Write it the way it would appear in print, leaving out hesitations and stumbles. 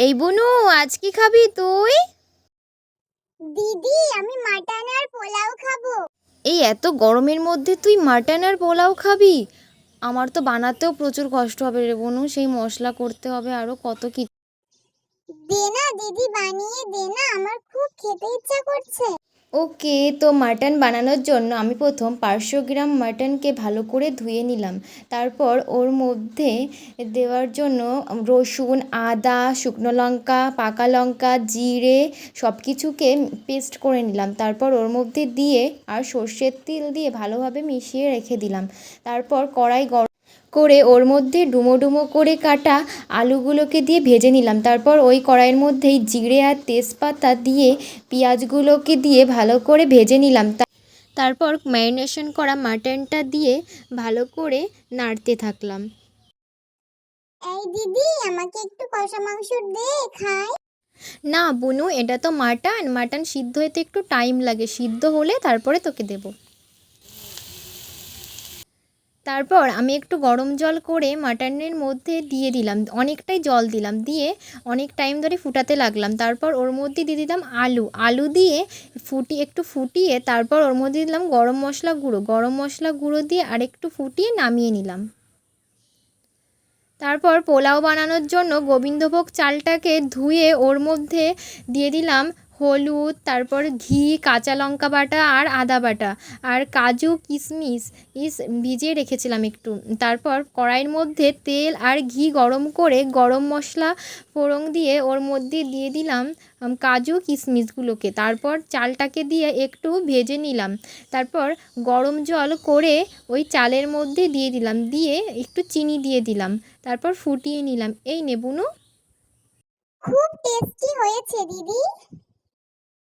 এই বুনু, আজ কি খাবি তুই? দিদি, আমি মাটন আর পোলাও খাবো। এই এত গরমের মধ্যে তুই মাটন আর পোলাও খাবি? আমার তো বানাতেও প্রচুর কষ্ট হবে রে বুনু, সেই মশলা করতে হবে আরো কত কি। দে না দিদি, বানিয়ে দে না, আমার খুব খেতে ইচ্ছা করছে। ওকে, তো মাটন বানানোর জন্য আমি প্রথম 500 গ্রাম মাটনকে ভালো করে ধুয়ে নিলাম। তারপর ওর মধ্যে দেওয়ার জন্য রসুন, আদা, শুকনো লঙ্কা, পাকা লঙ্কা, জিরে সব কিছুকে পেস্ট করে নিলাম। তারপর ওর মধ্যে দিয়ে আর সর্ষের তেল দিয়ে ভালোভাবে মিশিয়ে রেখে দিলাম। তারপর কড়াই গরম করে ওর মধ্যে ডুমো ডুমো করে কাটা আলুগুলোকে দিয়ে ভেজে নিলাম। তারপর ওই কড়াইয়ের মধ্যেই জিরে আর তেজপাতা দিয়ে পেঁয়াজগুলোকে দিয়ে ভালো করে ভেজে নিলাম। তারপর ম্যারিনেশন করা মাটনটা দিয়ে ভালো করে নাড়তে থাকলাম। এই দিদি, আমাকে একটু কষা মাংস দে, খাই। না বুনু, এটা তো মাটন, মাটন সিদ্ধ হতে একটু টাইম লাগে, সিদ্ধ হলে তারপরে তোকে দেবো। তারপর আমি একটু গরম জল করে মাটনের মধ্যে দিয়ে দিলাম, অনেকটাই জল দিলাম, দিয়ে অনেক টাইম ধরে ফুটাতে লাগলাম। তারপর ওর মধ্যে দিয়ে দিলাম আলু দিয়ে একটু ফুটিয়ে তারপর ওর মধ্যে দিলাম গরম মশলা গুঁড়ো দিয়ে আরেকটু ফুটিয়ে নামিয়ে নিলাম। তারপর পোলাও বানানোর জন্য গোবিন্দভোগ চালটাকে ধুয়ে ওর মধ্যে দিয়ে দিলাম হলুদ, তারপর ঘি, কাঁচা লঙ্কা বাটা আর আদা বাটা আর কাজু কিশমিশ ভিজিয়ে রেখেছিলাম একটু। তারপর কড়াইয়ের মধ্যে তেল আর ঘি গরম করে গরম মশলা ফোড়ন দিয়ে ওর মধ্যে দিয়ে দিলাম কাজু কিশমিশগুলোকে। তারপর চালটাকে দিয়ে একটু ভেজে নিলাম। তারপর গরম জল করে ওই চালের মধ্যে দিয়ে দিলাম, দিয়ে একটু চিনি দিয়ে দিলাম। তারপর ফুটিয়ে নিলাম। এই নে বুনু। খুব টেস্টি হয়েছে দিদি।